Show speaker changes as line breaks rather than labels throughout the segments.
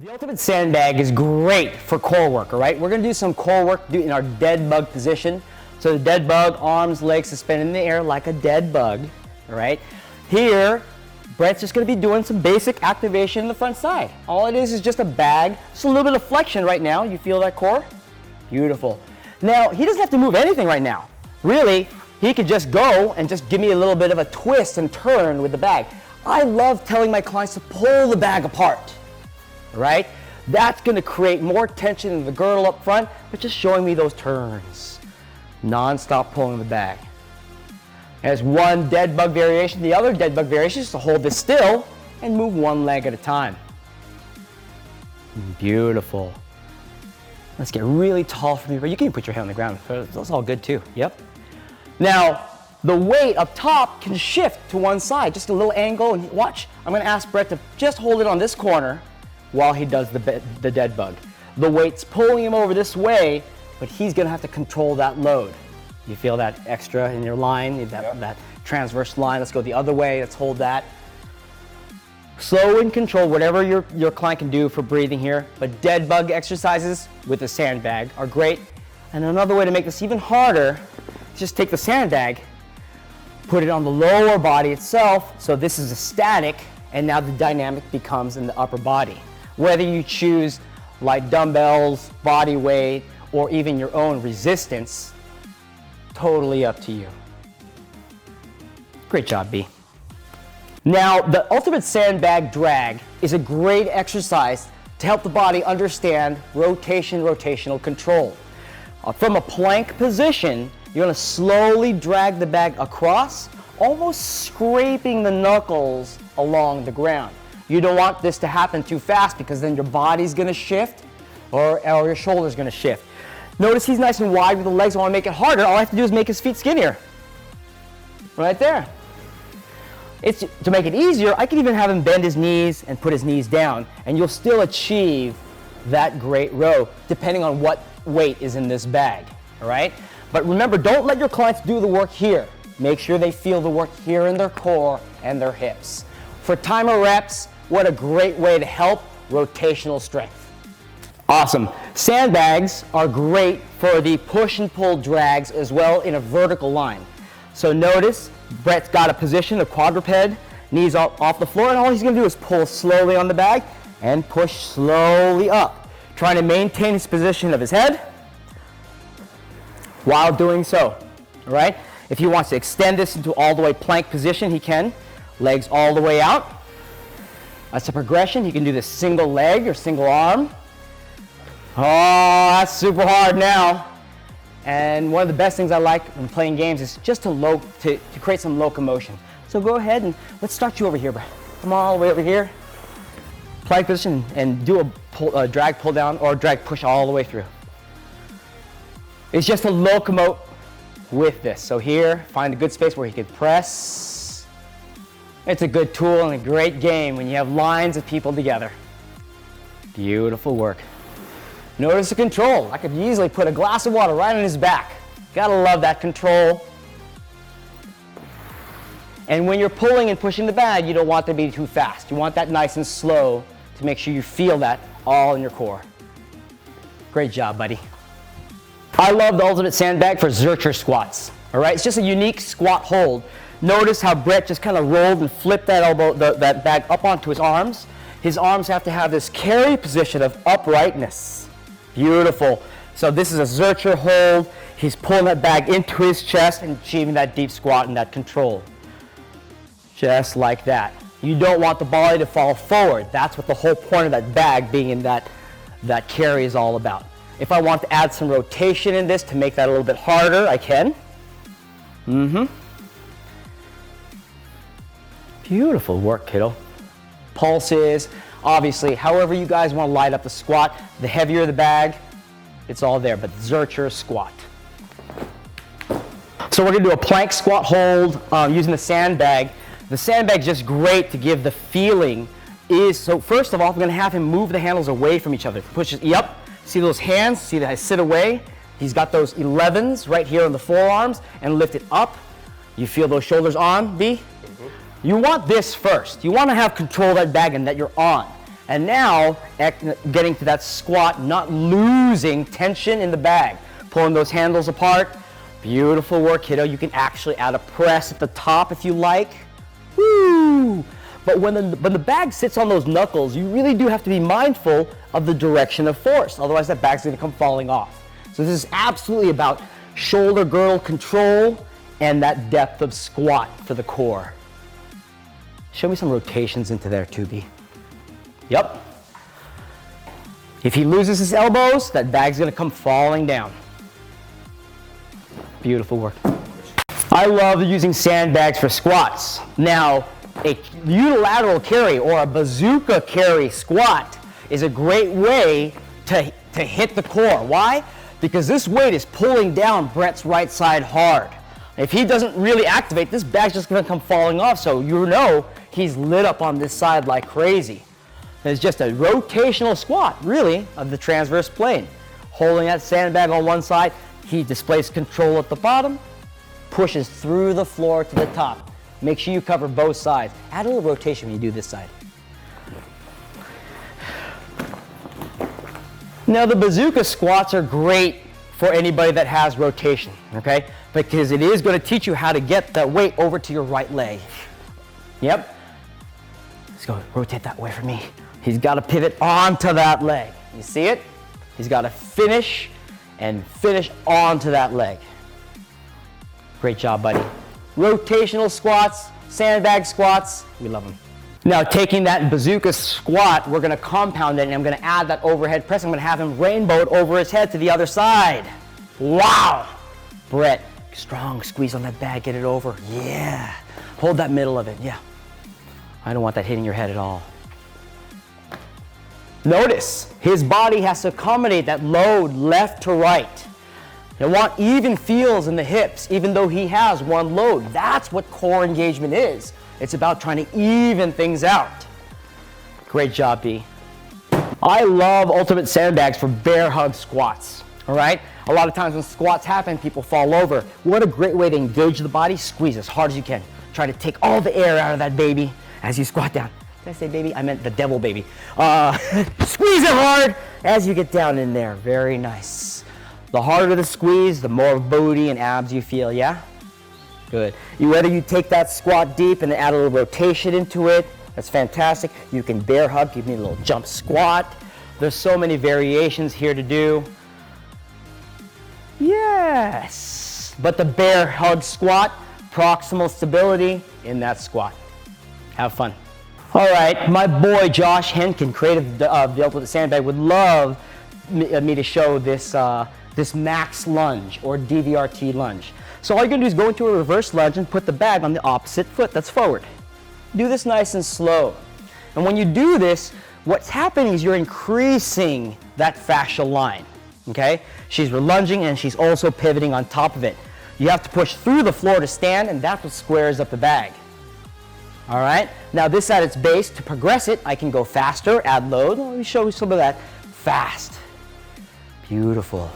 The ultimate sandbag is great for core work, all right? We're gonna do some core work in our dead bug position. So the dead bug, arms, legs suspended in the air like a dead bug, all right? Here, Brett's just gonna be doing some basic activation in the front side. All it is just a bag, just a little bit of flexion right now. You feel that core? Beautiful. Now, he doesn't have to move anything right now. Really, he could just go and just give me a little bit of a twist and turn with the bag. I love telling my clients to pull the bag apart. Right? That's going to create more tension in the girdle up front, but just showing me those turns. Non-stop pulling the bag. There's one dead bug variation. The other dead bug variation is to hold this still and move one leg at a time. Beautiful. Let's get really tall for me, but you can put your hand on the ground. That's all good too. Yep. Now, the weight up top can shift to one side, just a little angle, and watch. I'm going to ask Brett to just hold it on this corner while he does the dead bug. The weight's pulling him over this way, but he's gonna have to control that load. You feel that extra in your line, that transverse line. Let's go the other way, let's hold that. Slow and control, whatever your client can do for breathing here, but dead bug exercises with the sandbag are great. And another way to make this even harder, just take the sandbag, put it on the lower body itself, so this is a static, and now the dynamic becomes in the upper body. Whether you choose light dumbbells, body weight, or even your own resistance, totally up to you. Great job, B. Now, the ultimate sandbag drag is a great exercise to help the body understand rotational control. From a plank position, you're gonna slowly drag the bag across, almost scraping the knuckles along the ground. You don't want this to happen too fast because then your body's gonna shift or your shoulder's gonna shift. Notice he's nice and wide with the legs. I wanna make it harder. All I have to do is make his feet skinnier. Right there. To make it easier, I can even have him bend his knees and put his knees down, and you'll still achieve that great row depending on what weight is in this bag, all right? But remember, don't let your clients do the work here. Make sure they feel the work here in their core and their hips. For timer reps, what a great way to help rotational strength. Awesome. Sandbags are great for the push and pull drags as well in a vertical line. So notice Brett's got a position, a quadruped, knees off the floor, and all he's going to do is pull slowly on the bag and push slowly up, trying to maintain his position of his head while doing so. All right? If he wants to extend this into all the way plank position, he can. Legs all the way out. That's a progression. You can do this single leg or single arm. Oh, that's super hard now. And one of the best things I like when playing games is just to create some locomotion. So go ahead and let's start you over here, Brett. Come all the way over here. Plank position and do a drag pull down or drag push all the way through. It's just a locomote with this. So here, find a good space where he can press. It's a good tool and a great game when you have lines of people together. Beautiful work. Notice the control. I could easily put a glass of water right on his back. Gotta love that control. And when you're pulling and pushing the bag, you don't want it to be too fast. You want that nice and slow to make sure you feel that all in your core. Great job, buddy. I love the ultimate sandbag for Zercher squats. All right, it's just a unique squat hold. Notice how Brett just kind of rolled and flipped that that bag up onto his arms. His arms have to have this carry position of uprightness. Beautiful. So this is a Zercher hold. He's pulling that bag into his chest and achieving that deep squat and that control. Just like that. You don't want the body to fall forward. That's what the whole point of that bag being in that carry is all about. If I want to add some rotation in this to make that a little bit harder, I can. Beautiful work, kiddo. Pulses, obviously, however you guys want to light up the squat, the heavier the bag, it's all there, but Zercher squat. So we're going to do a plank squat hold using the sandbag. The sandbag's just great to give the feeling. So first of all, we're going to have him move the handles away from each other. Pushes, yep, see those hands, see that I sit away? He's got those 11s right here on the forearms and lift it up. You feel those shoulders on, B? You want this first. You want to have control of that bag and that you're on. And now, getting to that squat, not losing tension in the bag. Pulling those handles apart. Beautiful work, kiddo. You can actually add a press at the top if you like. Woo! But when the bag sits on those knuckles, you really do have to be mindful of the direction of force. Otherwise, that bag's going to come falling off. So this is absolutely about shoulder girdle control and that depth of squat for the core. Show me some rotations into there, Tubi. Yep. If he loses his elbows, that bag's going to come falling down. Beautiful work. I love using sandbags for squats. Now, a unilateral carry or a bazooka carry squat is a great way to hit the core. Why? Because this weight is pulling down Brett's right side hard. If he doesn't really activate, this bag's just gonna come falling off, so you know he's lit up on this side like crazy. It's just a rotational squat, really, of the transverse plane. Holding that sandbag on one side, he displays control at the bottom, pushes through the floor to the top. Make sure you cover both sides. Add a little rotation when you do this side. Now the bazooka squats are great for anybody that has rotation, okay? Because it is going to teach you how to get that weight over to your right leg. Yep. Let's go, rotate that way for me. He's got to pivot onto that leg. You see it? He's got to finish and finish onto that leg. Great job, buddy. Rotational squats, sandbag squats, we love them. Now taking that bazooka squat, we're gonna compound it and I'm gonna add that overhead press. I'm gonna have him rainbow it over his head to the other side. Wow. Brett, strong squeeze on that bag, get it over. Yeah. Hold that middle of it, yeah. I don't want that hitting your head at all. Notice, his body has to accommodate that load left to right. You want even feels in the hips, even though he has one load. That's what core engagement is. It's about trying to even things out. Great job, B. I love ultimate sandbags for bear hug squats, all right? A lot of times when squats happen, people fall over. What a great way to engage the body. Squeeze as hard as you can. Try to take all the air out of that baby as you squat down. Did I say baby? I meant the devil baby. Squeeze it hard as you get down in there. Very nice. The harder the squeeze, the more booty and abs you feel, yeah? Good. Whether you take that squat deep and add a little rotation into it, that's fantastic. You can bear hug, give me a little jump squat. There's so many variations here to do. Yes! But the bear hug squat, proximal stability in that squat. Have fun. All right, my boy Josh Henkin, creator of the Ultimate Sandbag, would love me to show this this max lunge or DVRT lunge. So all you're gonna do is go into a reverse lunge and put the bag on the opposite foot that's forward. Do this nice and slow. And when you do this, what's happening is you're increasing that fascial line, okay? She's lunging and she's also pivoting on top of it. You have to push through the floor to stand, and that's what squares up the bag. All right, now this at its base, to progress it, I can go faster, add load. Let me show you some of that. Fast. Beautiful.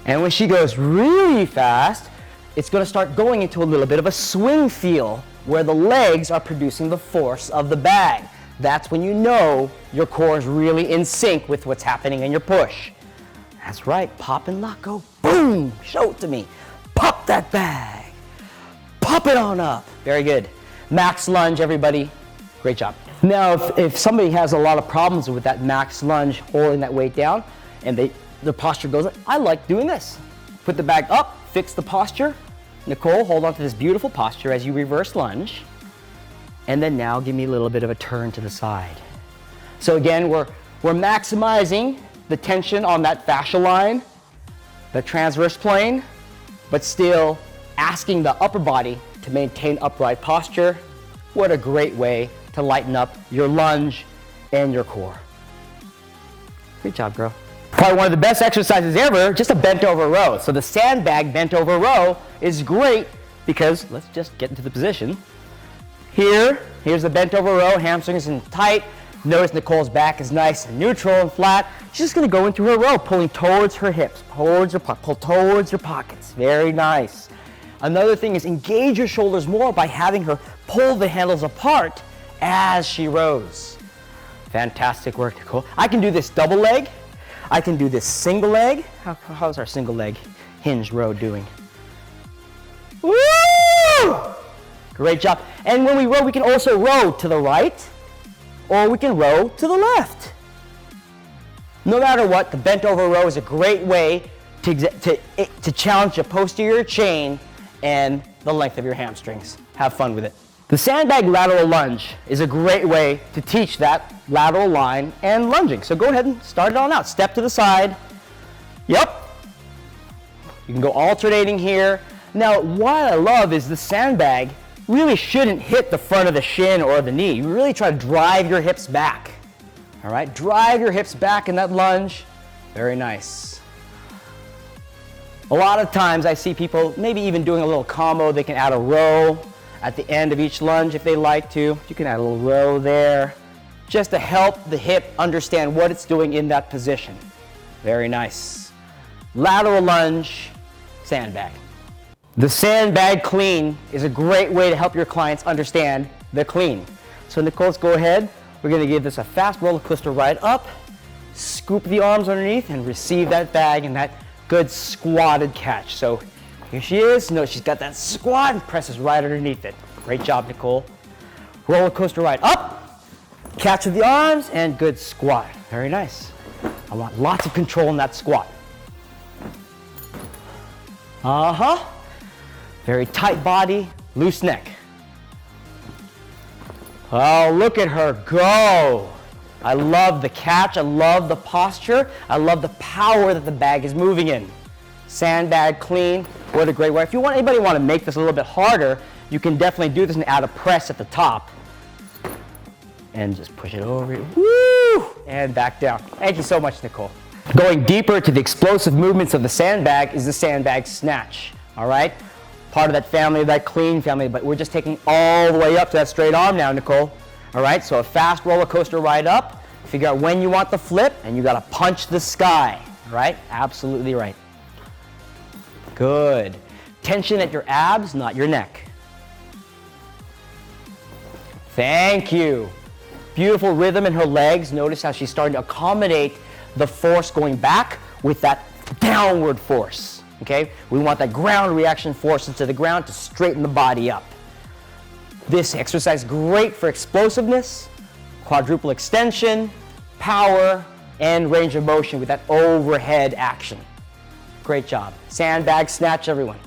And when she goes really fast, it's going to start going into a little bit of a swing feel where the legs are producing the force of the bag. That's when you know your core is really in sync with what's happening in your push. That's right, pop and lock, go, boom, show it to me. Pop that bag. Pop it on up. Very good. Max lunge, everybody. Great job. Now, if somebody has a lot of problems with that max lunge, holding that weight down, and the posture goes, I like doing this. Put the bag up, fix the posture. Nicole, hold on to this beautiful posture as you reverse lunge. And then now give me a little bit of a turn to the side. So again, we're maximizing the tension on that fascial line, the transverse plane, but still asking the upper body to maintain upright posture. What a great way to lighten up your lunge and your core. Great job, girl. Probably one of the best exercises ever, just a bent over row. So the sandbag bent over row is great because, let's just get into the position. Here's the bent over row, hamstrings in tight. Notice Nicole's back is nice and neutral and flat. She's just gonna go into her row, pulling towards her hips, pull towards your pockets. Very nice. Another thing is engage your shoulders more by having her pull the handles apart as she rows. Fantastic work, Nicole. I can do this double leg. I can do this single leg. How's our single leg hinge row doing? Woo! Great job. And when we row, we can also row to the right, or we can row to the left. No matter what, the bent over row is a great way to challenge the posterior chain and the length of your hamstrings. Have fun with it. The sandbag lateral lunge is a great way to teach that lateral line and lunging. So go ahead and start it on out. Step to the side. Yep. You can go alternating here. Now, what I love is the sandbag really shouldn't hit the front of the shin or the knee. You really try to drive your hips back. All right, drive your hips back in that lunge. Very nice. A lot of times I see people maybe even doing a little combo. They can add a row at the end of each lunge if they like to. You can add a little row there just to help the hip understand what it's doing in that position. Very nice. Lateral lunge, sandbag. The sandbag clean is a great way to help your clients understand the clean. So Nicole, let's go ahead. We're going to give this a fast roller coaster ride up, scoop the arms underneath, and receive that bag and that good squatted catch. So here she is. Notice she's got that squat and presses right underneath it. Great job, Nicole. Roller coaster ride up, catch with the arms, and good squat. Very nice. I want lots of control in that squat. Very tight body, loose neck. Oh, look at her go. I love the catch. I love the posture. I love the power that the bag is moving in. Sandbag clean. What a great way. If you want, anybody want to make this a little bit harder, you can definitely do this and add a press at the top. And just push it over. Woo! And back down. Thank you so much, Nicole. Going deeper to the explosive movements of the sandbag is the sandbag snatch. All right? Part of that family, that clean family, but we're just taking all the way up to that straight arm now, Nicole. All right, so a fast roller coaster ride up. Figure out when you want the flip, and you got to punch the sky. Right? Absolutely right. Good. Tension at your abs, not your neck. Thank you. Beautiful rhythm in her legs. Notice how she's starting to accommodate the force going back with that downward force. Okay, we want that ground reaction force into the ground to straighten the body up. This exercise is great for explosiveness, quadruple extension, power, and range of motion with that overhead action. Great job. Sandbag snatch, everyone.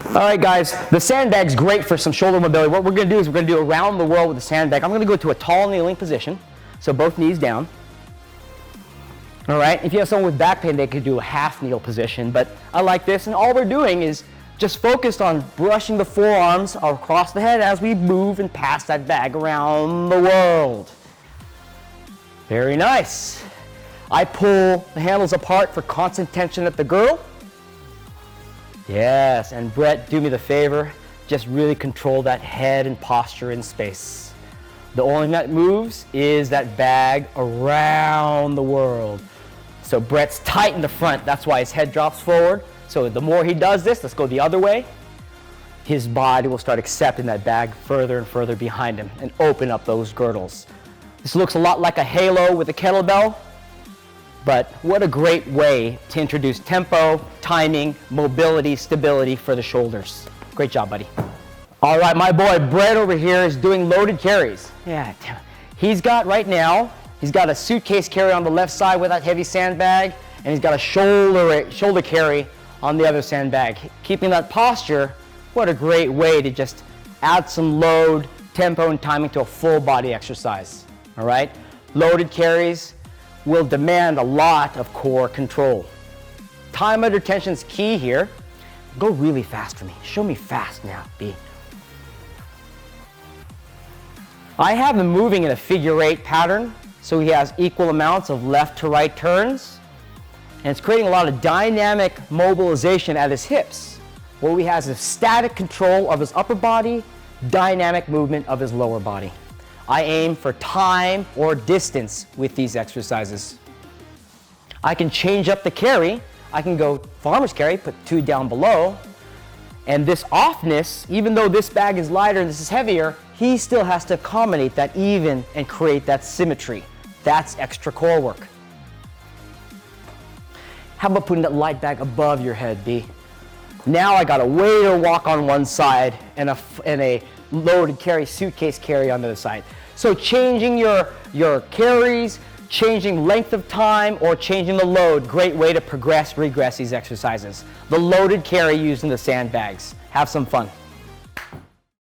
All right, guys, the sandbag's great for some shoulder mobility. What we're going to do is we're going to do around the world with the sandbag. I'm going to go to a tall kneeling position, so both knees down. All right, if you have someone with back pain, they could do a half kneel position, but I like this, and all we're doing is just focused on brushing the forearms across the head as we move and pass that bag around the world. Very nice. I pull the handles apart for constant tension at the girdle. Yes, and Brett, do me the favor, just really control that head and posture in space. The only thing that moves is that bag around the world. So Brett's tight in the front, that's why his head drops forward. So the more he does this, let's go the other way, his body will start accepting that bag further and further behind him and open up those girdles. This looks a lot like a halo with a kettlebell, but what a great way to introduce tempo, timing, mobility, stability for the shoulders. Great job, buddy. All right, my boy Brett over here is doing loaded carries. Yeah, damn it. He's got right now, he's got a suitcase carry on the left side with that heavy sandbag, and he's got a shoulder carry on the other sandbag. Keeping that posture, what a great way to just add some load, tempo, and timing to a full body exercise. All right? Loaded carries will demand a lot of core control. Time under tension is key here. Go really fast for me. Show me fast now, B. I have him moving in a figure-8 pattern, so he has equal amounts of left to right turns, and it's creating a lot of dynamic mobilization at his hips. What we have is static control of his upper body, dynamic movement of his lower body. I aim for time or distance with these exercises. I can change up the carry. I can go farmer's carry, put 2 down below, And this offness, even though this bag is lighter and this is heavier, he still has to accommodate that even and create that symmetry. That's extra core work. How about putting that light bag above your head, B? Now I got a weighted walk on one side and a loaded carry, suitcase carry on the other side. So changing your carries, changing length of time, or changing the load, great way to progress, regress these exercises. The loaded carry using the sandbags. Have some fun.